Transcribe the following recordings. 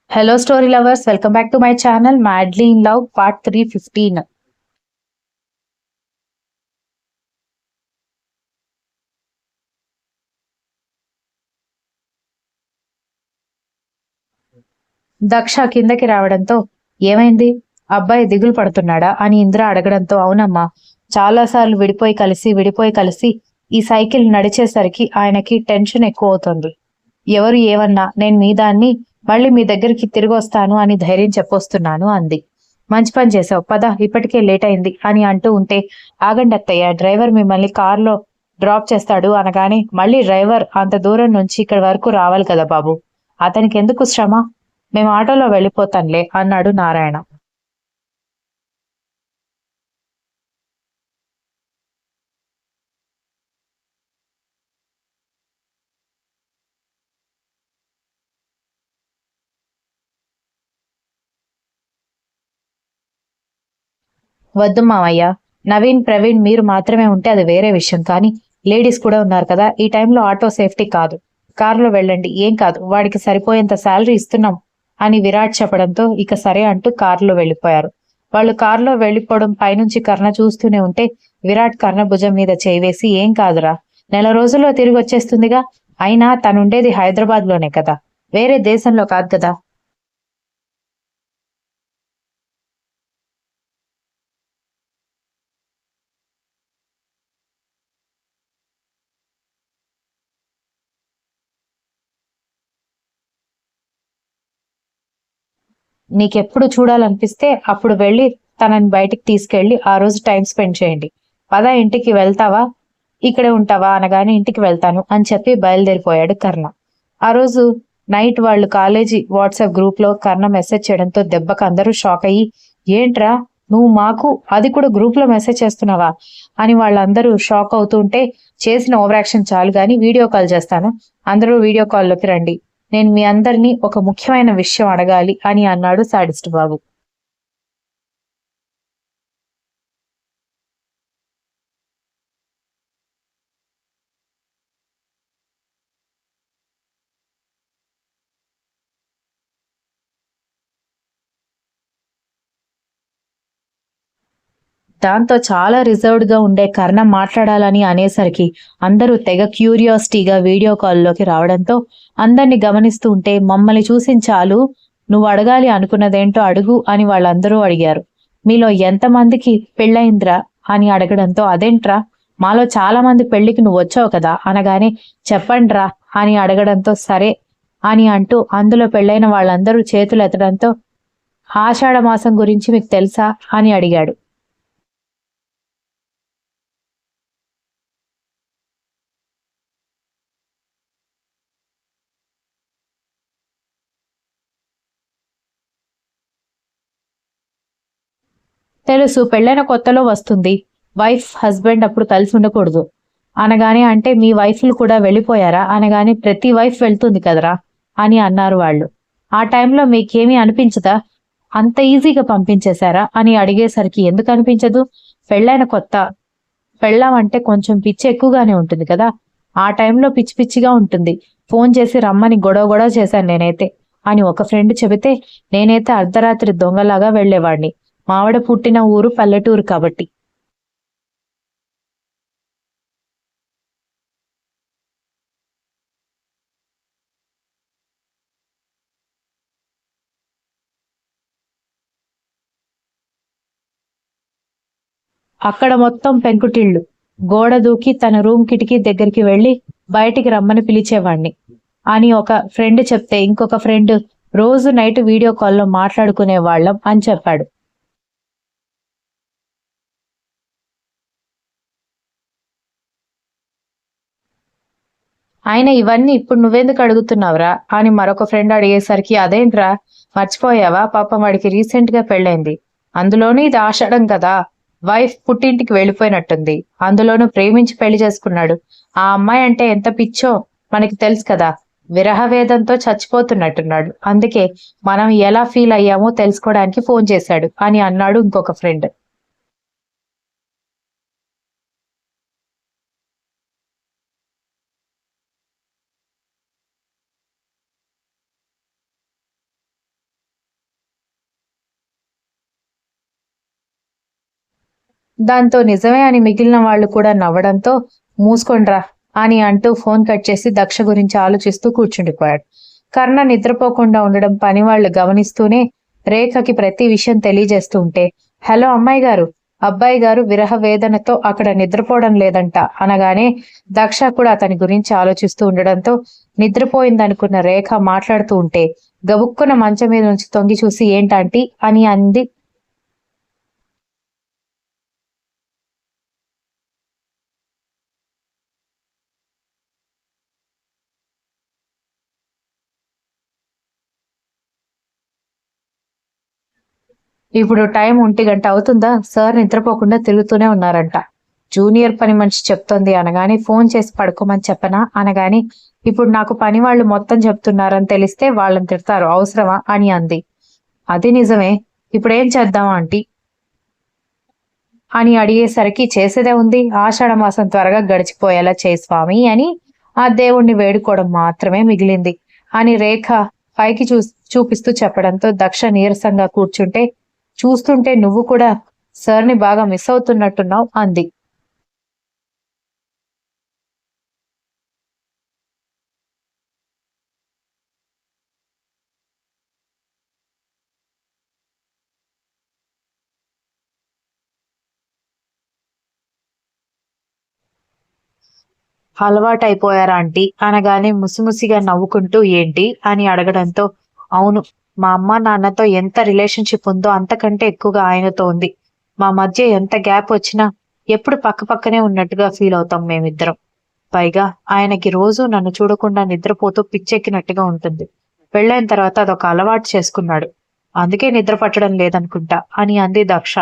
Hello, story lovers. Welcome back to my channel, Madly in Love, part 315. Daksha కిందకి రావడంతో ఏమైంది, అబ్బాయి దిగులు పడుతున్నాడా అని ఇంద్ర అడగడంతో అవునమ్మా, చాలాసార్లు విడిపోయి కలిసి ఈ సైకిల్ నడిచేసరికి ఆయనకి టెన్షన్ ఎక్కువ అవుతుంది. ఎవరు ఏమన్నా నేను మీ దాన్ని మళ్ళీ మీ దగ్గరికి తిరిగి వస్తాను అని ధైర్యం చెప్పొస్తున్నాను అంది. మంచి పని చేసావు, పద ఇప్పటికే లేట్ అయింది అని అంటూ ఉంటే ఆగండి అత్తయ్య, డ్రైవర్ మిమ్మల్ని కారులో డ్రాప్ చేస్తాడు అనగానే మళ్ళీ డ్రైవర్ అంత దూరం నుంచి ఇక్కడి వరకు రావాలి కదా బాబు, అతనికి ఎందుకు శ్రమ, మేము ఆటోలో వెళ్ళిపోతాంలే అన్నాడు నారాయణ. వద్దు మావయ్య, నవీన్ ప్రవీణ్ మీరు మాత్రమే ఉంటే అది వేరే విషయం, కానీ లేడీస్ కూడా ఉన్నారు కదా, ఈ టైంలో ఆటో సేఫ్టీ కాదు, కారులో వెళ్ళండి, ఏం కాదు, వాడికి సరిపోయేంత శాలరీ ఇస్తున్నాం అని విరాట్ చెప్పడంతో ఇక సరే అంటూ కారులో వెళ్ళిపోయారు. వాళ్ళు కారులో వెళ్ళిపోవడం పైనుంచి కర్ణ చూస్తూనే ఉంటే విరాట్ కర్ణ భుజం మీద చేయి వేసి ఏం కాదురా, నెల రోజుల్లో తిరిగి వచ్చేస్తుందిగా, అయినా తనుండేది హైదరాబాద్ లోనే కదా, వేరే దేశంలో కాదు కదా. నీకెప్పుడు చూడాలనిపిస్తే అప్పుడు వెళ్ళి తనని బయటికి తీసుకెళ్లి ఆ రోజు టైం స్పెండ్ చేయండి. పద ఇంటికి వెళ్తావా, ఇక్కడే ఉంటావా అనగానే ఇంటికి వెళ్తాను అని చెప్పి బయలుదేరిపోయాడు కర్ణ. ఆ రోజు నైట్ వాళ్ళు కాలేజీ వాట్సాప్ గ్రూప్ లో కర్ణ మెసేజ్ చేయడంతో దెబ్బకు అందరూ షాక్ అయ్యి ఏంట్రా, నువ్వు మాకు అది కూడా గ్రూప్ లో మెసేజ్ చేస్తున్నావా అని వాళ్ళందరూ షాక్ అవుతుంటే చేసిన ఓవర్ యాక్షన్ చాలు గాని వీడియో కాల్ చేస్తాను, అందరూ వీడియో కాల్లోకి రండి, నేను మీ అందరినీ ఒక ముఖ్యమైన విషయం అడగాలి అని అన్నాడు సాడిస్ట్ బాబు. దాంతో చాలా రిజర్వ్డ్ గా ఉండే కర్ణ మాట్లాడాలని అనేసరికి అందరూ తెగ క్యూరియాసిటీగా వీడియో కాల్లోకి రావడంతో అందరినీ గమనిస్తూ ఉంటే మమ్మల్ని చూసిన చాలు, నువ్వు అడగాలి అనుకున్నదేంటో అడుగు అని వాళ్ళందరూ అడిగారు. మీలో ఎంతమందికి పెళ్ళయింద్రా అని అడగడంతో అదేంట్రా, మాలో చాలా మంది పెళ్లికి నువ్వు వచ్చావు కదా అనగానే చెప్పండ్రా అని అడగడంతో సరే అని అంటూ అందులో పెళ్ళైన వాళ్ళందరూ చేతులు ఎత్తడంతో ఆషాఢ మాసం గురించి మీకు తెలుసా అని అడిగాడు. తెలుసు, పెళ్ళైన కొత్తలో వస్తుంది, వైఫ్ హస్బెండ్ అప్పుడు కలిసి ఉండకూడదు అనగానే అంటే మీ వైఫ్లు కూడా వెళ్ళిపోయారా అనగానే ప్రతి వైఫ్ వెళ్తుంది కదరా అని అన్నారు వాళ్ళు. ఆ టైంలో మీకేమీ అనిపించదా, అంత ఈజీగా పంపించేశారా అని అడిగేసరికి ఎందుకు అనిపించదు, పెళ్ళైన కొత్త, పెళ్ళాం అంటే కొంచెం పిచ్చి ఎక్కువగానే ఉంటుంది కదా, ఆ టైంలో పిచ్చి పిచ్చిగా ఉంటుంది, ఫోన్ చేసి రమ్మని గొడవ గొడవ చేశాను నేనైతే అని ఒక ఫ్రెండ్ చెబితే నేనైతే అర్ధరాత్రి దొంగలాగా వెళ్లేవాణ్ణి, మావిడ పుట్టిన ఊరు పల్లెటూరు కాబట్టి. అక్కడ మొత్తం పెంకుటిళ్లు, గోడ దూకి తన రూమ్ కిటికీ దగ్గరికి వెళ్లి బయటికి రమ్మని పిలిచేవాణ్ణి అని ఒక ఫ్రెండ్ చెప్తే ఇంకొక ఫ్రెండ్ రోజు నైట్ వీడియో కాల్లో మాట్లాడుకునే వాళ్ళం అని చెప్పాడు. ఆయన ఇవన్నీ ఇప్పుడు నువ్వెందుకు అడుగుతున్నావురా అని మరొక ఫ్రెండ్ అడిగేసరికి అదేంట్రా, మర్చిపోయావా, పాపం వాడికి రీసెంట్ గా పెళ్ళైంది, అందులోనూ ఇది ఆషాఢం కదా, వైఫ్ పుట్టింటికి వెళ్ళిపోయినట్టుంది, అందులోనూ ప్రేమించి పెళ్లి చేసుకున్నాడు, ఆ అమ్మాయి అంటే ఎంత పిచ్చో మనకి తెలుసు కదా, విరహ వేదంతో చచ్చిపోతున్నట్టున్నాడు, అందుకే మనం ఎలా ఫీల్ అయ్యామో తెలుసుకోవడానికి ఫోన్ చేశాడు అని అన్నాడు ఇంకొక ఫ్రెండ్. దాంతో నిజమే అని మిగిలిన వాళ్ళు కూడా నవ్వడంతో మూసుకొండ్రా అని అంటూ ఫోన్ కట్ చేసి దక్ష గురించి ఆలోచిస్తూ కూర్చుండిపోయాడు. కర్ణ నిద్రపోకుండా ఉండడం పనివాళ్లు గమనిస్తూనే రేఖకి ప్రతి విషయం తెలియజేస్తూ ఉంటే, హలో అమ్మాయి గారు, అబ్బాయి గారు విరహ వేదనతో అక్కడ నిద్రపోవడం లేదంట అనగానే దక్ష కూడా అతని గురించి ఆలోచిస్తూ ఉండడంతో నిద్రపోయిందనుకున్న రేఖ మాట్లాడుతూ ఉంటే గబుక్కున మంచం మీద నుంచి తొంగి చూసి ఏంటంటీ అని అంది. ఇప్పుడు టైం 1 గంట అవుతుందా, సార్ నిద్రపోకుండా తిరుగుతూనే ఉన్నారంట. జూనియర్ పని మనిషి చెప్తోంది అనగాని ఫోన్ చేసి పడుకోమని చెప్పనా అనగాని ఇప్పుడు నాకు పని వాళ్ళు మొత్తం చెప్తున్నారని తెలిస్తే వాళ్ళని తిడతారు, అవసరమా అని అంది. అది నిజమే, ఇప్పుడేం చేద్దాం ఆంటీ అని అడిగేసరికి చేసేదే ఉంది, ఆషాఢ మాసం త్వరగా గడిచిపోయేలా చేయి స్వామి అని ఆ దేవుణ్ణి వేడుకోవడం మాత్రమే మిగిలింది అని రేఖ పైకి చూపిస్తూ చెప్పడంతో దక్ష నీరసంగా కూర్చుంటే చూస్తుంటే నువ్వు కూడా సార్ని బాగా మిస్ అవుతున్నట్టున్నావు అంది. అలవాటైపోయారా ఆంటీ అనగానే ముసిముసిగా నవ్వుకుంటూ ఏంటి అని అడగడంతో అవును, మా అమ్మ నాన్నతో ఎంత రిలేషన్షిప్ ఉందో అంతకంటే ఎక్కువగా ఆయనతో ఉంది. మా మధ్య ఎంత గ్యాప్ వచ్చినా ఎప్పుడు పక్క పక్కనే ఉన్నట్టుగా ఫీల్ అవుతాం మేమిద్దరం. పైగా ఆయనకి రోజు నన్ను చూడకుండా నిద్రపోతూ పిచ్చెక్కినట్టుగా ఉంటుంది. పెళ్ళైన తర్వాత అదొక అలవాటు చేసుకున్నాడు, అందుకే నిద్ర పట్టడం లేదనుకుంటా అని అంది దక్ష.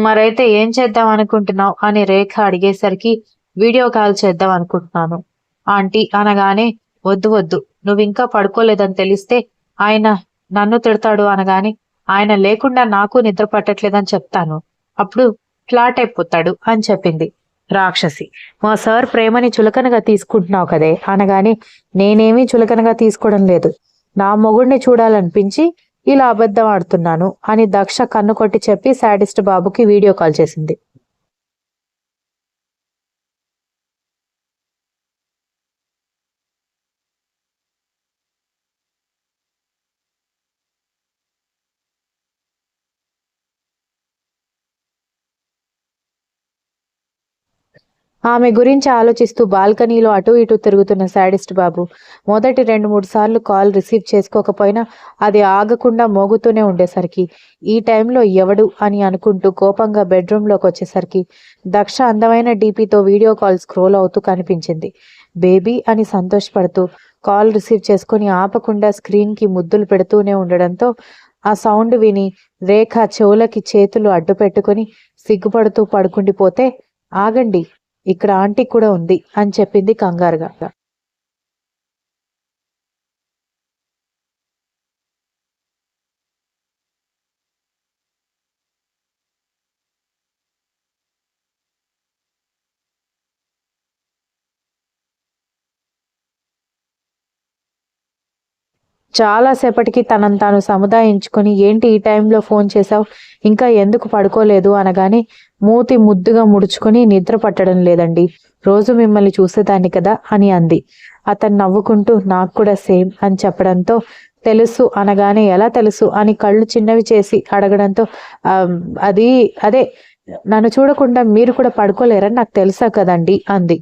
మరైతే ఏం చేద్దాం అనుకుంటున్నావు అని రేఖ అడిగేసరికి వీడియో కాల్ చేద్దాం అనుకుంటున్నాను ఆంటీ అనగానే వద్దు వద్దు, నువ్వు ఇంకా పడుకోలేదని తెలిస్తే ఆయన నన్ను తిడతాడు అనగానే ఆయన లేకుండా నాకు నిద్ర పట్టట్లేదని చెప్తాను, అప్పుడు ఫ్లాట్ అయిపోతాడు అని చెప్పింది రాక్షసి. మా సార్ ప్రేమని చులకనగా తీసుకుంటున్నావు కదే అనగానే నేనేమీ చులకనగా తీసుకోవడం లేదు, నా మొగుడిని చూడాలనిపించి ఇలా అబద్ధం ఆడుతున్నాను అని దక్ష కన్ను కొట్టి చెప్పి శాడిస్ట్ బాబుకి వీడియో కాల్ చేసింది. ఆమె గురించి ఆలోచిస్తూ బాల్కనీలో అటూ ఇటూ తిరుగుతున్న శాడిస్ట్ బాబు మొదటి 2-3 సార్లు కాల్ రిసీవ్ చేసుకోకపోయినా అది ఆగకుండా మోగుతూనే ఉండేసరికి ఈ టైంలో ఎవడు అని అనుకుంటూ కోపంగా బెడ్రూమ్లోకి వచ్చేసరికి దక్ష అందమైన డీపీతో వీడియో కాల్ స్క్రోల్ అవుతూ కనిపించింది. బేబీ అని సంతోషపడుతూ కాల్ రిసీవ్ చేసుకుని ఆపకుండా స్క్రీన్కి ముద్దులు పెడుతూనే ఉండడంతో ఆ సౌండ్ విని రేఖ చెవులకి చేతులు అడ్డు పెట్టుకుని సిగ్గుపడుతూ పడుకుండిపోతే ఆగండి, ఇక్కడ ఆంటీ కూడా ఉంది అని చెప్పింది కంగారుగా. చాలాసేపటికి తనను తాను సముదాయించుకుని ఏంటి ఈ టైంలో ఫోన్ చేశావు, ఇంకా ఎందుకు పడుకోలేదు అనగానే మూతి ముద్దుగా ముడుచుకుని నిద్ర పట్టడం లేదండి, రోజు మిమ్మల్ని చూసేదాన్ని కదా అని అంది. అతను నవ్వుకుంటూ నాకు కూడా సేమ్ అని చెప్పడంతో తెలుసు అనగానే ఎలా తెలుసు అని కళ్ళు చిన్నవి చేసి అడగడంతో అది అదే నన్ను చూడకుండా మీరు కూడా పడుకోలేరని నాకు తెలుసా కదండి అంది.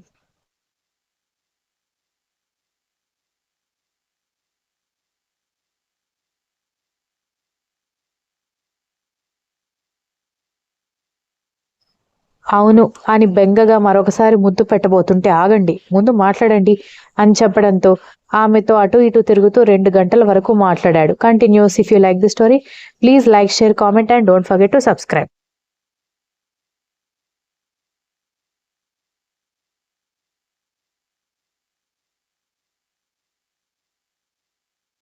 అవును అని బెంగగా మరొకసారి ముద్దు పెట్టబోతుంటే ఆగండి, ముందు మాట్లాడండి అని చెప్పడంతో ఆమెతో అటు ఇటు తిరుగుతూ 2 గంటల వరకు మాట్లాడాడు. Continuous. If you like the story please like, share, comment and don't forget to subscribe.